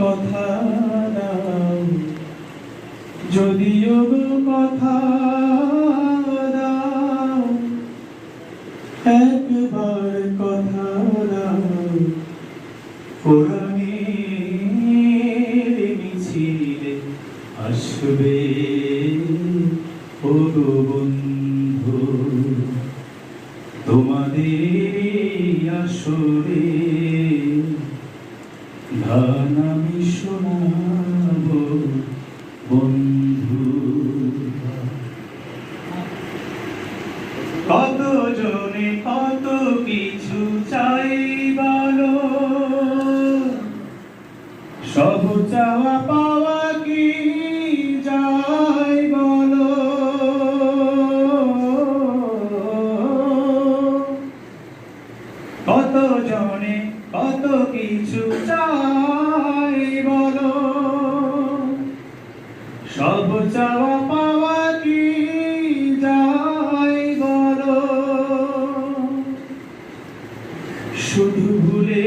কথা দাও, যদিও কথা দাও, একবার কথা দাও, কোরআনের মিছিলে আসবে ও গো বন্ধু, তোমাদের আসরে গান আমি শোনাবো বন্ধু। কত জনে কত কিছু চাই বলো, সব চাওয়া পাওয়া কি যায় বলো, কত জনে কত কিছু চাই বলো, সব চাওয়া পাওয়া কি যায় বলো, শুধু ভুলে